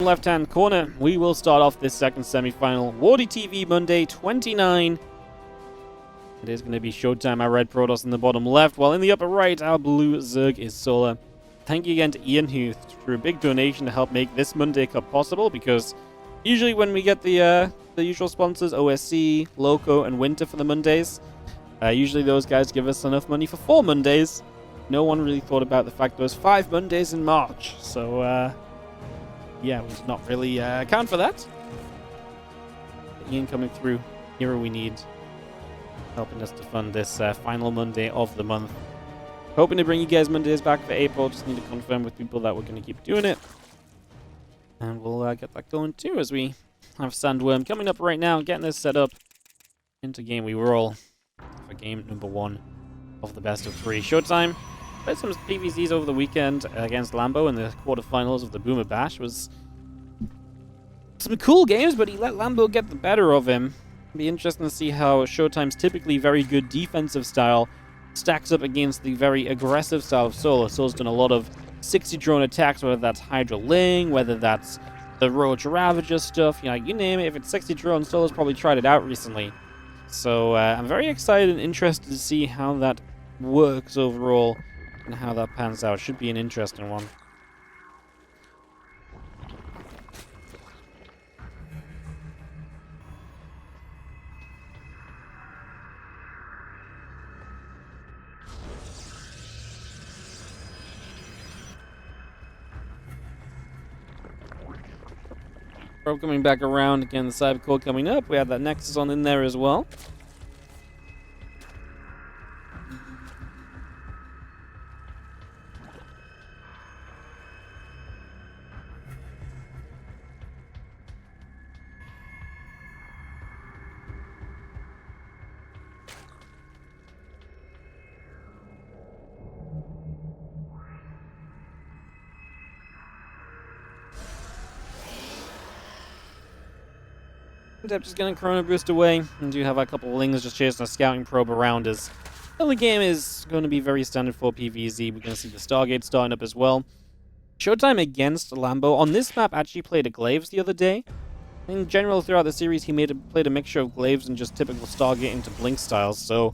Left-hand corner, we will start off this second semi-final. WardiTV Monday 29. It is going to be ShoWTimE, our red Protoss in the bottom left, while in the upper right, our blue Zerg is Solar. Thank you again to Ian, who threw a big donation to help make this Monday Cup possible, because usually when we get the usual sponsors, OSC, Loco, and Winter for the Mondays, usually those guys give us enough money for 4 Mondays. No one really thought about the fact there was 5 Mondays in March, so yeah, we did not really account for that. Ian coming through, hero we need, helping us to fund this final Monday of the month. Hoping to bring you guys Mondays back for April, just need to confirm with people that we're going to keep doing it. And we'll get that going too, as we have Sandworm coming up right now, getting this set up into game we roll for game number 1 of the best of 3. ShoWTimE played some PvZs over the weekend against Lambo in the quarterfinals of the Boomer Bash. Was some cool games, but he let Lambo get the better of him. It'll be interesting to see how ShoWTimE's typically very good defensive style stacks up against the very aggressive style of Solar. Solar's done a lot of 60 drone attacks, whether that's Hydra Ling, whether that's the Roach Ravager stuff, you know, you name it. If it's 60 drones, Solar's probably tried it out recently. So I'm very excited and interested to see how that works overall and how that pans out. Should be an interesting one. Probe coming back around again, the Cybercore coming up. We have that Nexus on in there as well. Just getting Chrono Boost away, and do have a couple of Lings just chasing a scouting probe around us. The game is going to be very standard for PvZ. We're going to see the Stargate starting up as well. ShoWTimE against Lambo. On this map, actually played a Glaives the other day. In general, throughout the series, he played a mixture of Glaives and just typical Stargate into Blink styles. So,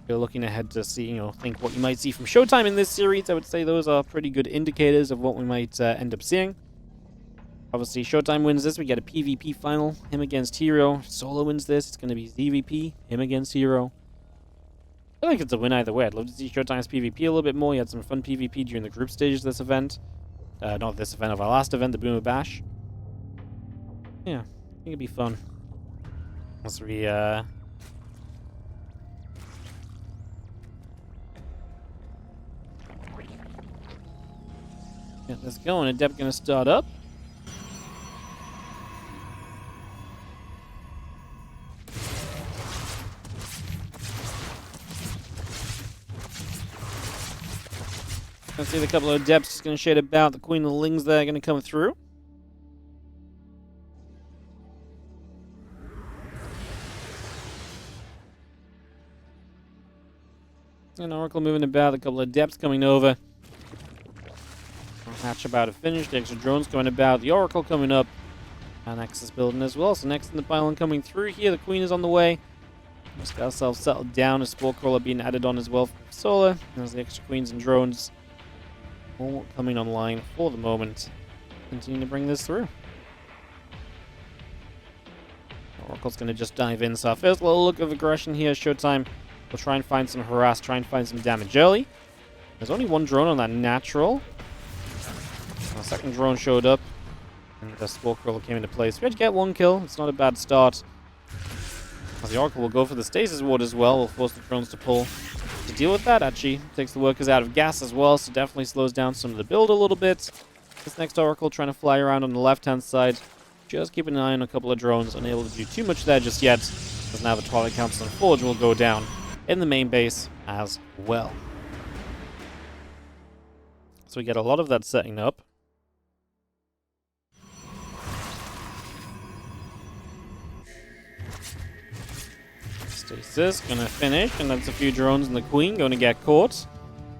if you're looking ahead to see, think what you might see from ShoWTimE in this series, I would say those are pretty good indicators of what we might end up seeing. Obviously, ShoWTimE wins this, we get a PvP final, him against Hero. Solo wins this, it's going to be ZVP, him against Hero. I feel like it's a win either way. I'd love to see ShoWTimE's PvP a little bit more. He had some fun PvP during the group stages of this event. Not this event, of our last event, the Boomer Bash. Yeah, I think it'd be fun. Once we, get this going. Adept going to start up. Let's see the couple of Adepts just going to shade about. The Queen of the Lings there going to come through. And Oracle moving about. A couple of Adepts coming over. Hatch about to finish. The extra drones coming about. The Oracle coming up. And Nexus building as well. So next in the pylon coming through here. The Queen is on the way. Just got ourselves settled down. A Spore Crawler being added on as well for Solar. There's the extra Queens and drones. All coming online for the moment. Continue to bring this through. Oracle's going to just dive in. So our first little look of aggression here. ShoWTimE will try and find some harass, try and find some damage early. There's only one drone on that natural. Our second drone showed up, and the Spore Crawler came into place. We had to get 1 kill. It's not a bad start. As the Oracle will go for the Stasis Ward as well. Will force the drones to pull. To deal with that, actually takes the workers out of gas as well, so definitely slows down some of the build a little bit. This next Oracle trying to fly around on the left-hand side, just keeping an eye on a couple of drones, unable to do too much there just yet, because now the Twilight Council and Forge will go down in the main base as well. So we get a lot of that setting up. Stasis gonna finish, and that's a few drones and the Queen going to get caught.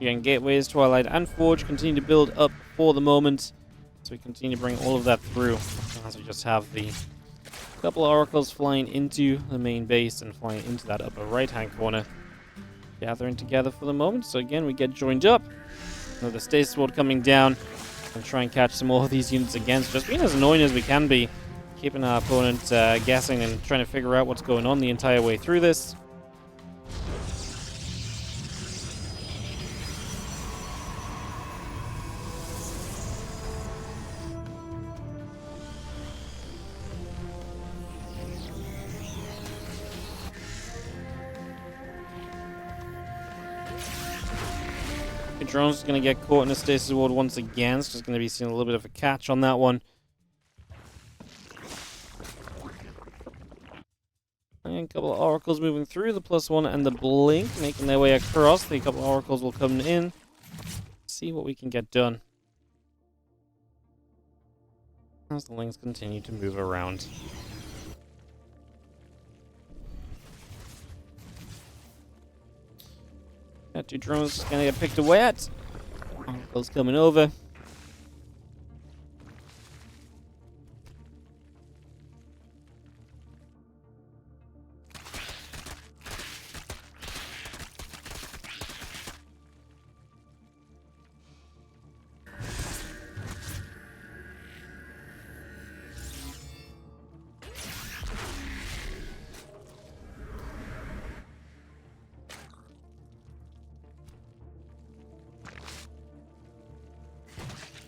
Again, Gateways, Twilight, and Forge continue to build up for the moment. So we continue to bring all of that through. As we just have the couple of oracles flying into the main base and flying into that upper right-hand corner. Gathering together for the moment. So again, we get joined up. Another stasis sword coming down. And try and catch some more of these units again. So just being as annoying as we can be. Keeping our opponent guessing and trying to figure out what's going on the entire way through this. Drone's going to get caught in a stasis ward once again. It's just going to be seeing a little bit of a catch on that one. And a couple of oracles moving through. The +1 and the blink making their way across. The couple of oracles will come in. See what we can get done. As the links continue to move around. Got 2 drones gonna get picked away at. Oracles coming over.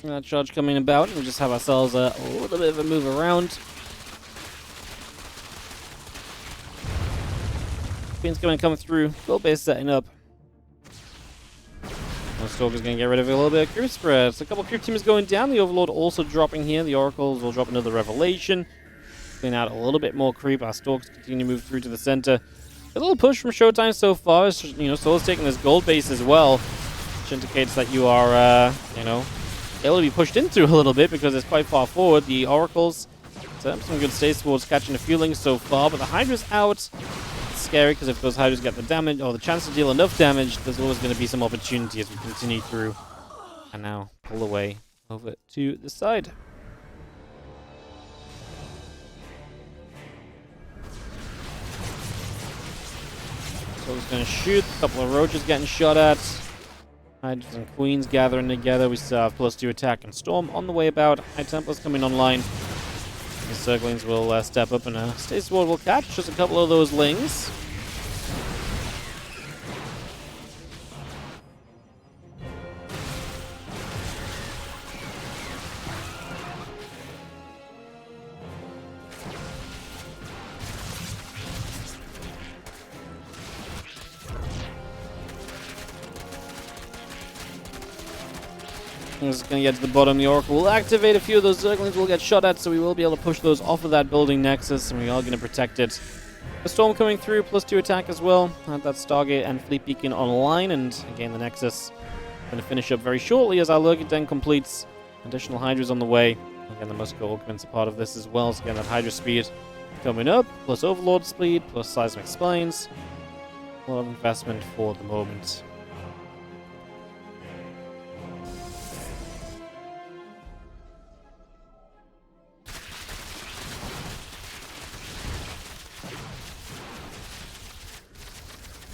That charge coming about, and we just have ourselves a little bit of a move around. Queen's going to come through, full base setting up. The Stalker's going to get rid of a little bit of creep spread. So a couple of creep teams going down, the Overlord also dropping here. The Oracles will drop another Revelation. Clean out a little bit more creep. Our Stalkers continue to move through to the center. A little push from ShoWTimE so far. It's just, Soul's taking this gold base as well, which indicates that you are, able to be pushed into a little bit because it's quite far forward. The Oracles set up some good stasis wards, catching a few links so far, but the Hydra's out. It's scary because if those Hydras get the damage or the chance to deal enough damage, there's always going to be some opportunity as we continue through. And now pull away over to the side. So he's going to shoot. A couple of roaches getting shot at. Hydras and Queens gathering together. We still have +2 attack and storm on the way about. High Templars coming online. The Circlings will step up and Stasis Ward will catch just a couple of those lings. This is going to get to the bottom. The Oracle will activate. A few of those Zerglings will get shot at, so we will be able to push those off of that building nexus, and we are going to protect it. The Storm coming through, +2 attack as well. Have that Stargate and Fleet Beacon online, and again, the Nexus going to finish up very shortly as our Lurking Den completes. Additional Hydras on the way. Again, the Musco Augments are part of this as well, so again, that Hydra speed coming up, plus Overlord speed, plus Seismic Spines. A lot of investment for the moment.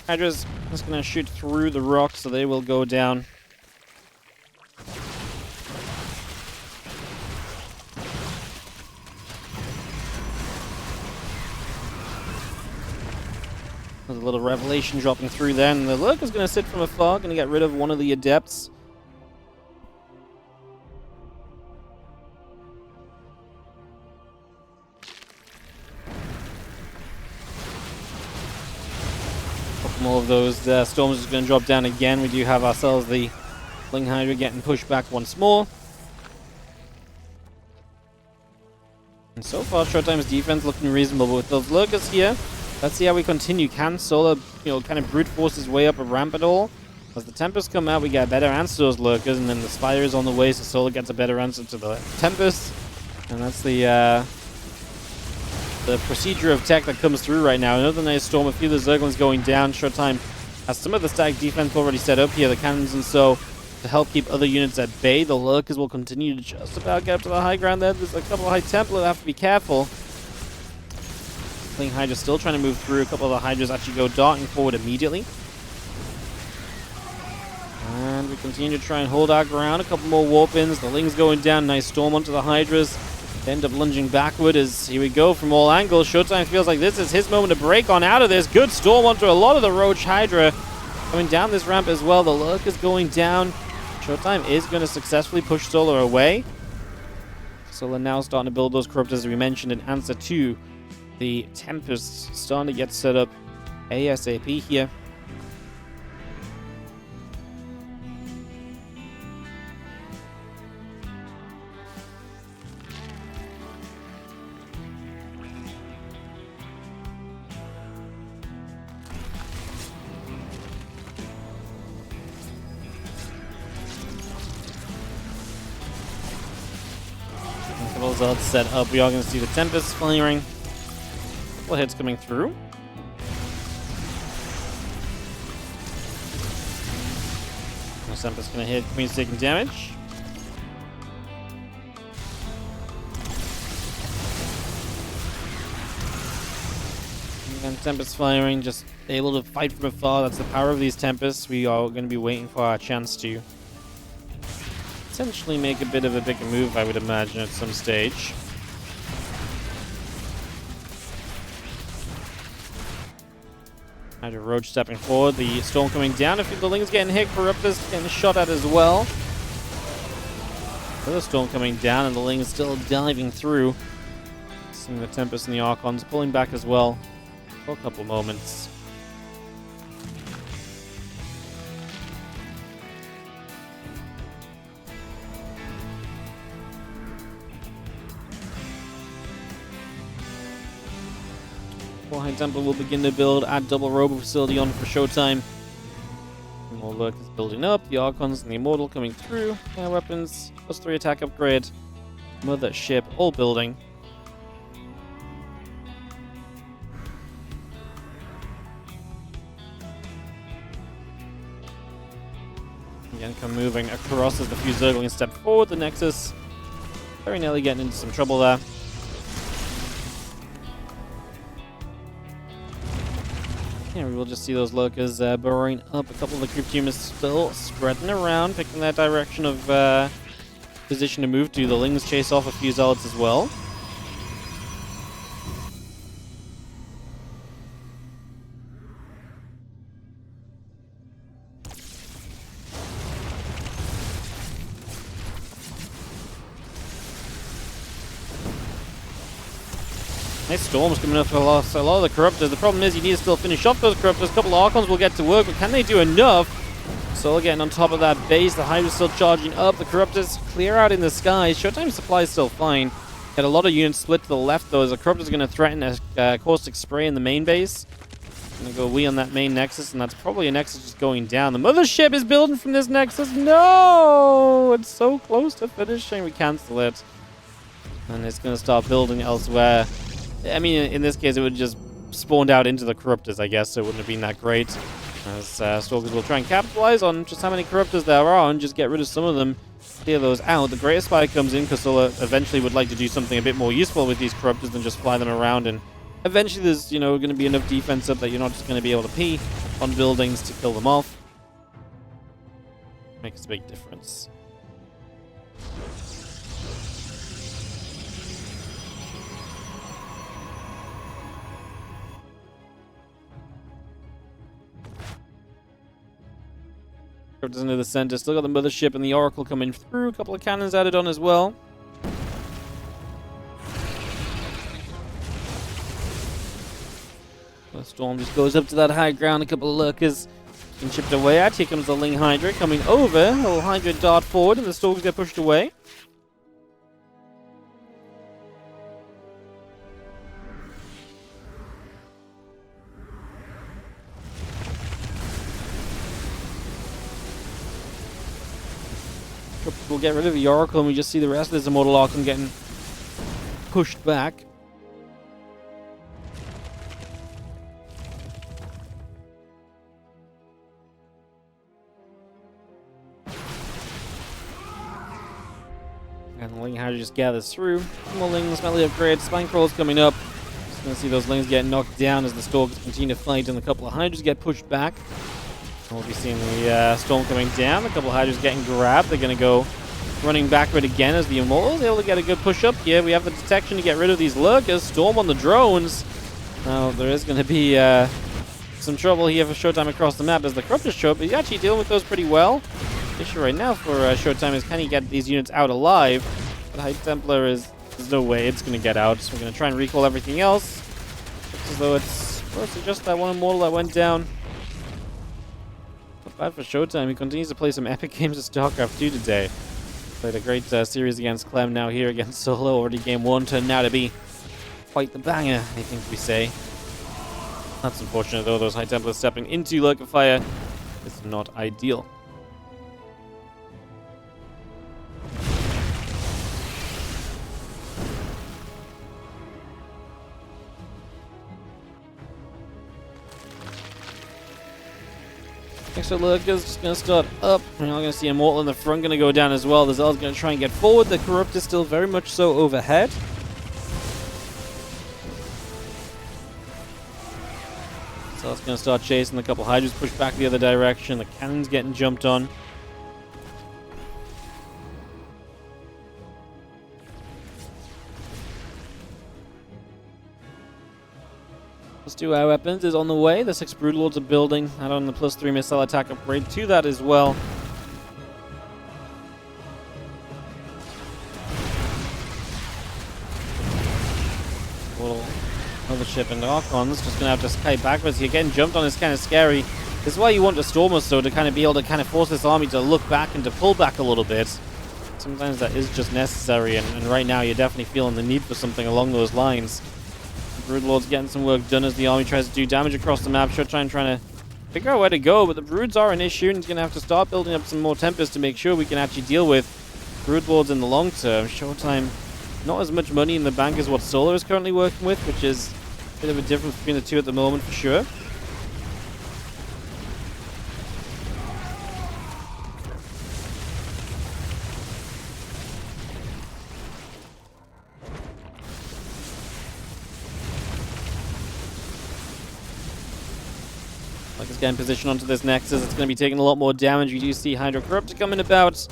Hydra's just going to shoot through the rocks, so they will go down. There's a little Revelation dropping through there, and the Lurker's going to sit from afar, going to get rid of one of the Adepts. More of those storms is going to drop down again. We do have ourselves the Ling Hydra getting pushed back once more. And so far, ShoWTimE's defense looking reasonable, but with those Lurkers here, let's see how we continue. Can Solar, kind of brute force his way up a ramp at all? As the Tempests come out, we get a better answer to those Lurkers, and then the Spire is on the way, so Solar gets a better answer to the Tempest. And that's the procedure of tech that comes through right now. Another nice storm, a few of the Zerglings going down. ShoWTimE has some of the static defense already set up here, the cannons and so. to help keep other units at bay. The Lurkers will continue to just about get up to the high ground there. There's a couple of High Templar that have to be careful. Ling Hydra still trying to move through. A couple of the Hydras actually go darting forward immediately. And we continue to try and hold our ground. A couple more warp-ins. The Ling's going down. Nice storm onto the Hydras. They end up lunging backward as here we go from all angles. ShoWTimE feels like this is his moment to break on out of this. Good storm onto a lot of the Roach Hydra. Coming down this ramp as well. The Lurker's going down. ShoWTimE is going to successfully push Solar away. Solar now starting to build those Corruptors as we mentioned in answer to the Tempest, starting to get set up ASAP here. Zealots set up. We are going to see the Tempest firing. A couple of hits coming through. The Tempest going to hit. Queen's taking damage. And Tempest firing, just able to fight from afar. That's the power of these Tempests. We are going to be waiting for our chance to potentially make a bit of a bigger move, I would imagine, at some stage. Hydra Roach stepping forward, the storm coming down. A few of the Lings getting hit, Corruptors getting shot at as well. Another storm coming down, and the Ling is still diving through. Seeing the Tempest and the Archons pulling back as well for a couple moments. High Templar will begin to build at double robo facility on for ShoWTimE. More Lurk is building up. The Archons and the Immortal coming through. Air weapons, +3 attack upgrade. Mothership, all building. Again, come moving across as the few Zerglings step forward. The Nexus very nearly getting into some trouble there. Yeah, we will just see those Lurkers burrowing up. A couple of the Crypt Humans still spreading around, picking their direction of position to move to. The Lings chase off a few Zealots as well. Nice storms coming up for a lot of the Corruptors. The problem is you need to still finish off those Corruptors. A couple of Archons will get to work, but can they do enough? Solar getting on top of that base. The Hydra's still charging up. The Corruptors clear out in the skies. ShoWTimE's supply is still fine. Got a lot of units split to the left, though, as the Corruptors are going to threaten a caustic spray in the main base. Going to go on that main Nexus, and that's probably a Nexus just going down. The Mothership is building from this Nexus. No! It's so close to finishing. We cancel it. And it's going to start building elsewhere. I mean, in this case, it would just spawned out into the Corruptors, I guess, so it wouldn't have been that great. As Stalkers will try and capitalize on just how many Corruptors there are and just get rid of some of them, clear those out. The Greater Spy comes in because Solar eventually would like to do something a bit more useful with these Corruptors than just fly them around. And eventually there's, going to be enough defense up that you're not just going to be able to pee on buildings to kill them off. Makes a big difference. Into the center. Still got the Mothership and the Oracle coming through. A couple of cannons added on as well. The Storm just goes up to that high ground. A couple of Lurkers being chipped away at. Here comes the Ling Hydra coming over. Little Hydra dart forward and the Stalkers get pushed away. We'll get rid of the Oracle and we just see the rest of this Immortal Archon getting pushed back. Hydra just gathers through. More Lings, melee upgrades, Spine Crawl's coming up. Just gonna see those Lings get knocked down as the Stalkers continue to fight, and a couple of Hydras get pushed back. And we'll be seeing the Storm coming down. A couple of Hydras getting grabbed. They're gonna go running backward again as the Immortals able to get a good push up here. We have the detection to get rid of these Lurkers. Storm on the drones. Now there is gonna be some trouble here for ShoWTimE across the map as the Corruptors show up. He's actually dealing with those pretty well. The issue right now for ShoWTimE is, can he get these units out alive? But High Templar there's no way it's going to get out. So we're going to try and recall everything else. Looks as though it's mostly just that one Immortal that went down. Not bad for ShoWTimE. He continues to play some epic games of StarCraft 2 today. Played a great series against Clem, now here against Solo. Already game 1 turned out to be quite the banger, I think we say. That's unfortunate though, those High Templars stepping into Lurker Fire is not ideal. Extra Lurkers just going to start up. We're now going to see Immortal in the front going to go down as well. The Zell's going to try and get forward. The Corrupt is still very much so overhead. Zell's going to start chasing. A couple Hydras push back the other direction. The cannon's getting jumped on. Plus 2 air weapons is on the way. The 6 Broodlords are building. Add on the +3 missile attack upgrade to that as well. Little Mothership and Archons just going to have to sky backwards here. Getting jumped on is kind of scary. This is why you want a Stormers, though, to kind of be able to kind of force this army to look back and to pull back a little bit. Sometimes that is just necessary, and right now you're definitely feeling the need for something along those lines. Broodlord's getting some work done as the army tries to do damage across the map. ShoWTimE trying to figure out where to go, but the Broods are an issue, and he's going to have to start building up some more Tempests to make sure we can actually deal with Broodlords in the long term. ShoWTimE, not as much money in the bank as what Solar is currently working with, which is a bit of a difference between the two at the moment for sure. Like it's getting positioned onto this Nexus, it's going to be taking a lot more damage. We do see Hydra Corruptor coming about.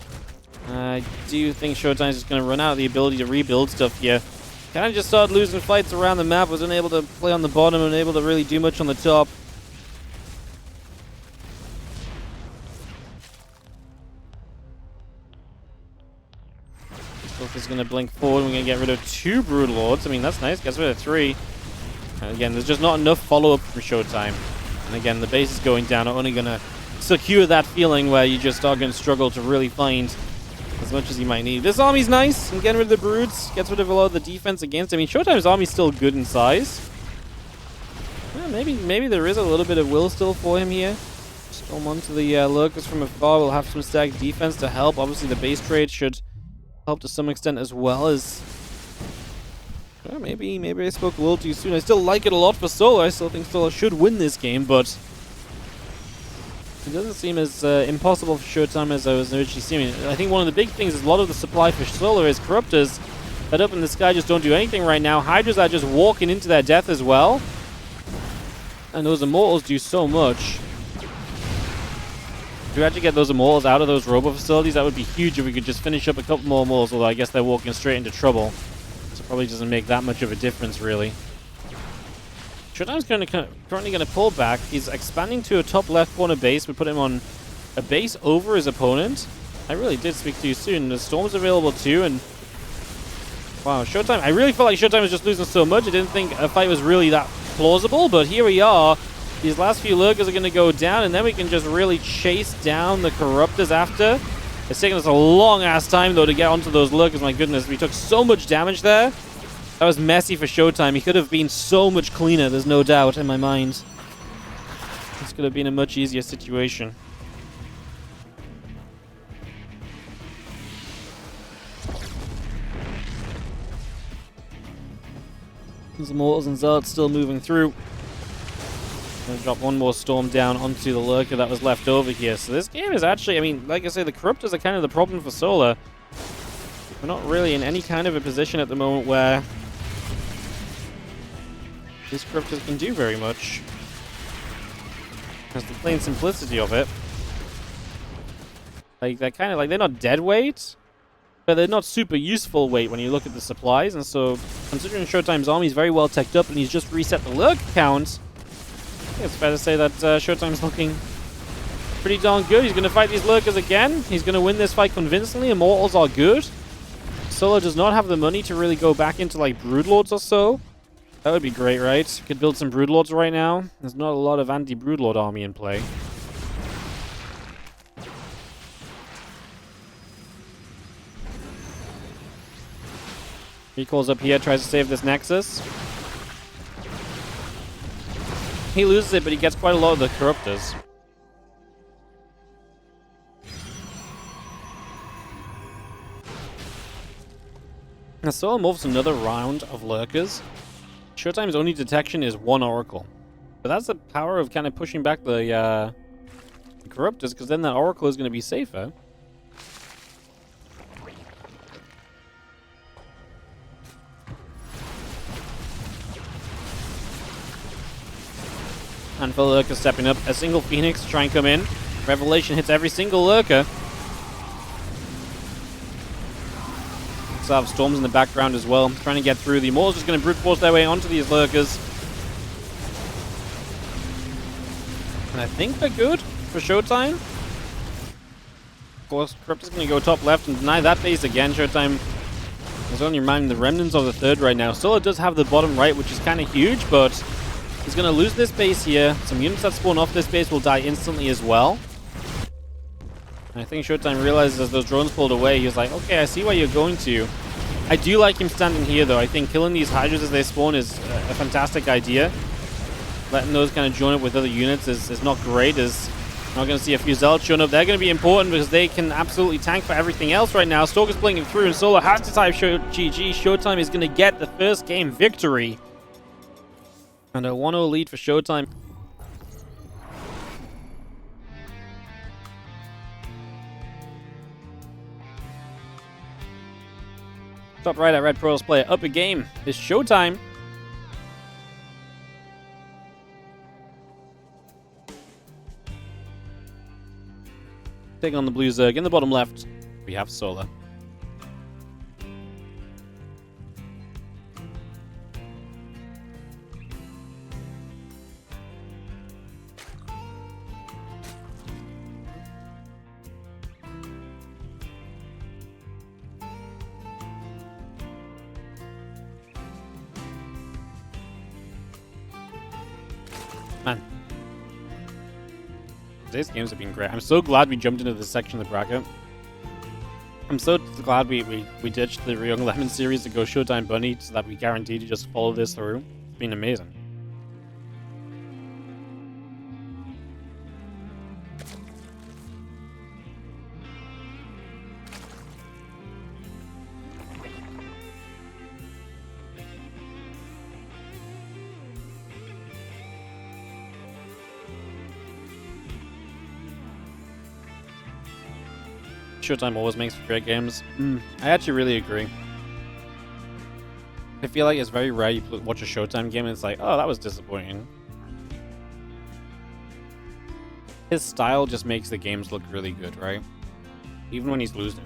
I do think ShoWTimE is just going to run out of the ability to rebuild stuff here. Kind of just started losing fights around the map, was unable to play on the bottom, unable to really do much on the top. This is going to blink forward, we're going to get rid of 2 Broodlords. I mean, that's nice, gets rid of 3. And again, there's just not enough follow-up from ShoWTimE. And again, the base is going down, only going to secure that feeling where you just are going to struggle to really find as much as you might need. This army's nice, and getting rid of the Broods gets rid of a lot of the defense against. I mean, ShoWTimE's army's still good in size. Yeah, maybe there is a little bit of will still for him here. Storm onto the Lurkers from afar. We'll have some stacked defense to help. Obviously, the base trade should help to some extent as well as... Well, maybe I spoke a little too soon. I still like it a lot for Solar. I still think Solar should win this game, but it doesn't seem as impossible for ShoWTimE as I was originally seeing. I think one of the big things is a lot of the supply for Solar is Corruptors that up in the sky just don't do anything right now. Hydras are just walking into their death as well. And those Immortals do so much. If we actually get those Immortals out of those robo facilities, that would be huge if we could just finish up a couple more Immortals, although I guess they're walking straight into trouble. So it probably doesn't make that much of a difference, really. ShoWTimE's currently going to pull back. He's expanding to a top left corner base. We put him on a base over his opponent. I really did speak too soon. The Storm's available too, and wow, ShoWTimE. I really felt like ShoWTimE was just losing so much. I didn't think a fight was really that plausible, but here we are. These last few Lurkers are going to go down, and then we can just really chase down the Corruptors after. It's taken us a long-ass time, though, to get onto those Lurkers. My goodness, we took so much damage there. That was messy for ShoWTimE. He could have been so much cleaner, there's no doubt in my mind. This could have been a much easier situation. There's Immortals and Zealots still moving through. Gonna drop one more Storm down onto the Lurker that was left over here. So this game is actually, I mean, like I say, the Corruptors are kind of the problem for Solar. We're not really in any kind of a position at the moment where these corruptors can do very much. That's the plain simplicity of it. Like, they're kind of like, they're not dead weight, but they're not super useful weight when you look at the supplies. And so, considering ShoWTimE's army is very well teched up and he's just reset the lurk count, I think it's fair to say that ShoWTimE's looking pretty darn good. He's going to fight these lurkers again. He's going to win this fight convincingly. Immortals are good. Solo does not have the money to really go back into, like, Broodlords or so. That would be great, right? Could build some Broodlords right now. There's not a lot of anti-Broodlord army in play. He calls up here, tries to save this Nexus. He loses it, but he gets quite a lot of the Corruptors. Now, Solo morphs another round of Lurkers. ShoWTimE's only detection is 1 Oracle. But that's the power of kind of pushing back the Corruptors, because then that Oracle is going to be safer. And for Lurker stepping up, a single Phoenix to try and come in. Revelation hits every single Lurker. So have Storms in the background as well, trying to get through. The Immortals just going to brute force their way onto these Lurkers. And I think they're good for ShoWTimE. Of course, Corruptor's going to go top left and deny that base again. ShoWTimE is only reminding the remnants of the third right now. Solo does have the bottom right, which is kind of huge, but he's going to lose this base here. Some units that spawn off this base will die instantly as well. And I think ShoWTimE realizes as those drones pulled away, he was like, okay, I see where you're going to. I do like him standing here, though. I think killing these Hydras as they spawn is a fantastic idea. Letting those kind of join up with other units is not great. As we're not going to see a few Zealots showing up. They're going to be important because they can absolutely tank for everything else right now. Stalker's blinking through, and Solo has to type GG. ShoWTimE is going to get the first game victory. And a 1-0 lead for ShoWTimE. Top right at Red Pearls player up a game is ShoWTimE. Taking on the blue Zerg. In the bottom left, we have Solo. Man, today's games have been great. I'm so glad we jumped into this section of the bracket. I'm so glad we ditched the Young Lemon series to go ShoWTimE Bunny so that we guaranteed to just follow this through. It's been amazing. ShoWTimE always makes for great games. I actually really agree. I feel like it's very rare you watch a ShoWTimE game and it's like, oh, that was disappointing. His style just makes the games look really good, right? Even when he's losing.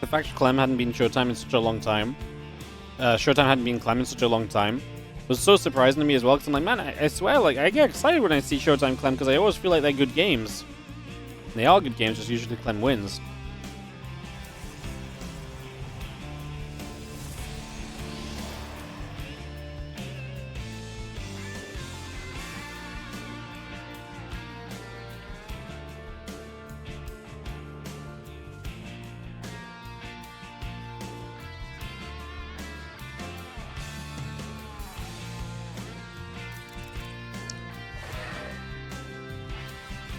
The fact Clem hadn't been ShoWTimE in such a long time. ShoWTimE hadn't been Clem in such a long time. Was so surprising to me as well, because I'm like, man, I swear, like, I get excited when I see ShoWTimE Clem, because I always feel like they're good games. And they are good games, just usually Clem wins.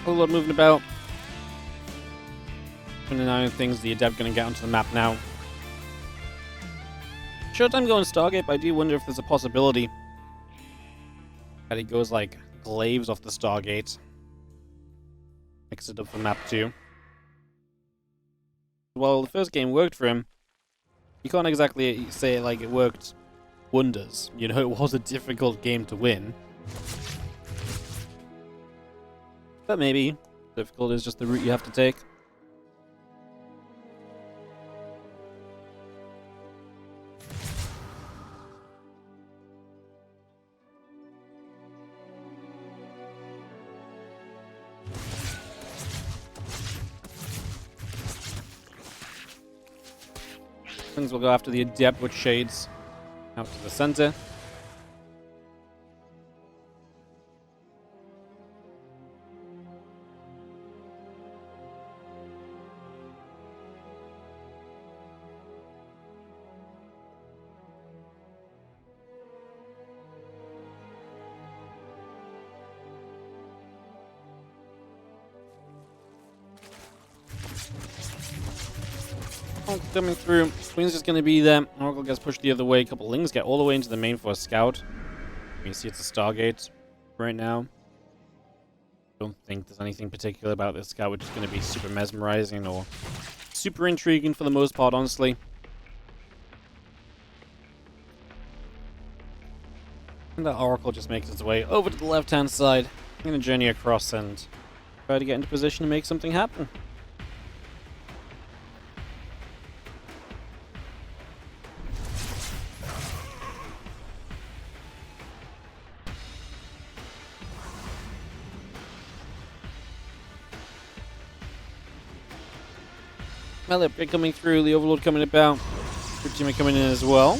A lot moving about. 29 things the Adept going to get onto the map now. ShoWTimE going Stargate, but I do wonder if there's a possibility that he goes like glaives off the Stargate. Mix it up for map 2. Well, the first game worked for him. You can't exactly say like it worked wonders. You know, it was a difficult game to win. But maybe difficult is just the route you have to take. Things will go after the Adept with Shades out to the center. Coming through. Queen's just going to be there. Oracle gets pushed the other way. A couple Lings get all the way into the main for a scout. You can see it's a Stargate right now. Don't think there's anything particular about this scout, which is going to be super mesmerizing or super intriguing for the most part, honestly. And that Oracle just makes its way over to the left-hand side. Going to journey across and try to get into position to make something happen. Melee upgrade coming through, the Overlord coming about, ShoWTimE coming in as well.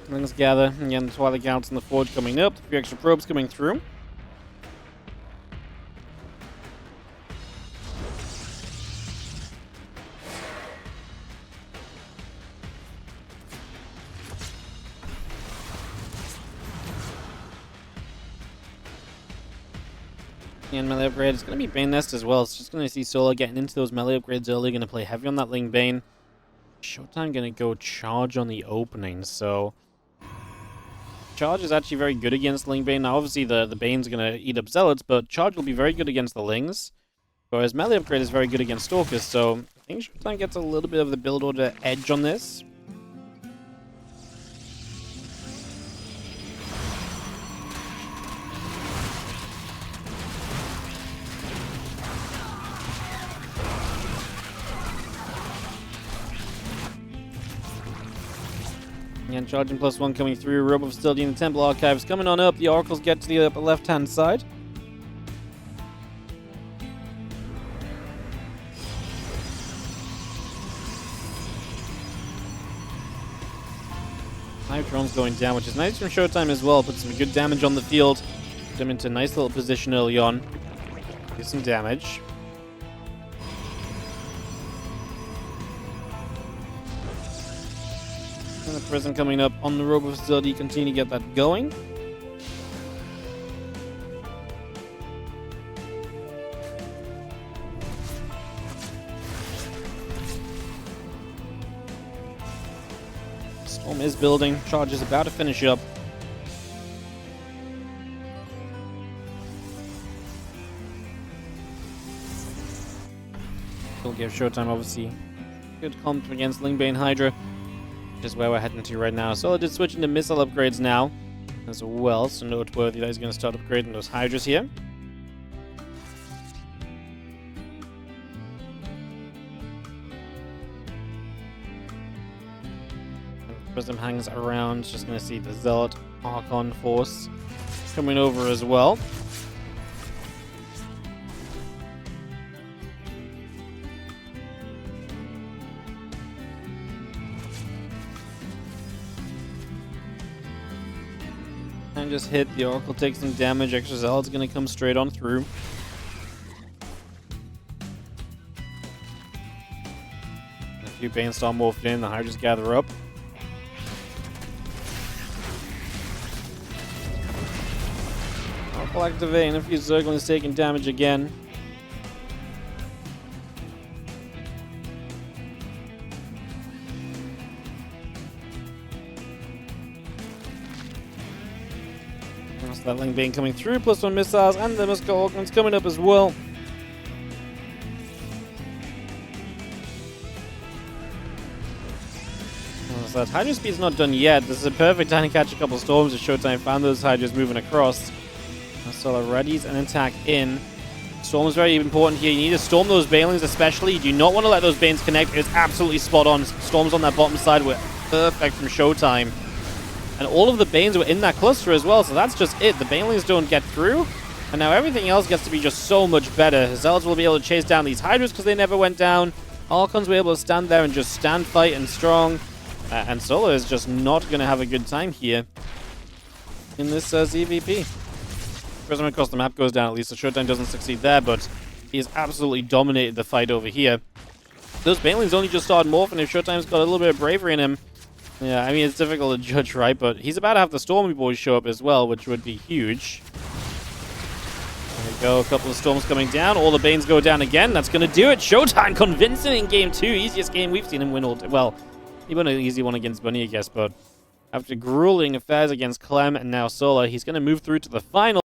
Things gather, and again the Twilight Gallants and the Forge coming up, a few extra probes coming through. And melee upgrade, it's going to be Bane Nest as well. It's just going to see Solar getting into those melee upgrades early, going to play heavy on that Ling Bane. ShoWTimE going to go Charge on the opening, so Charge is actually very good against Ling Bane. Now obviously the Bane's going to eat up Zealots, but Charge will be very good against the Lings. Whereas melee upgrade is very good against Stalkers, so I think ShoWTimE gets a little bit of the build order edge on this. And charging +1 coming through. Robe of Hostility in the Temple Archives coming on up. The Oracles get to the upper left-hand side. Hive drones going down, which is nice from ShoWTimE as well. Put some good damage on the field. Put them into a nice little position early on. Do some damage. And the Prism coming up on the Robe of Hostility. Continue to get that going. Storm is building. Charge is about to finish up. Still give ShoWTimE obviously good comp against Ling Bane Hydra. Which is where we're heading to right now. So I did switch into missile upgrades now as well, so noteworthy that he's going to start upgrading those Hydras here. And Prism hangs around, just going to see the Zealot Archon Force coming over as well. And just hit. The Oracle takes some damage. Extra Zealot's going to come straight on through. A few Banestorm morphed in. The Hydras gather up. Grapple activating, a few Zerglings taking damage again. That's that Link Bane coming through, +1 missiles, and the Muscle Organs coming up as well. So that Hydra speed's not done yet. This is a perfect time to catch a couple storms as ShoWTimE found those Hydras moving across. Solar readies an attack in. Storm is very important here. You need to storm those Banelings especially. You do not want to let those Banes connect. It's absolutely spot on. Storms on that bottom side were perfect from ShoWTimE. And all of the Banes were in that cluster as well, so that's just it. The Banelings don't get through, and now everything else gets to be just so much better. Zealots will be able to chase down these Hydras because they never went down. Archons will be able to stand there and just stand fighting strong. And Solar is just not going to have a good time here in this ZVP. Prism across the map goes down at least, so ShoWTimE doesn't succeed there, but he has absolutely dominated the fight over here. Those Banelings only just started morphing. If ShoWTimE's got a little bit of bravery in him, yeah, I mean, it's difficult to judge, right? But he's about to have the Stormy Boys show up as well, which would be huge. There we go, a couple of Storms coming down. All the Banes go down again. That's going to do it. ShoWTimE convincing in Game 2. Easiest game we've seen him win all day. Well, he won an easy one against Bunny, I guess, but after grueling affairs against Clem and now Solar, he's going to move through to the final.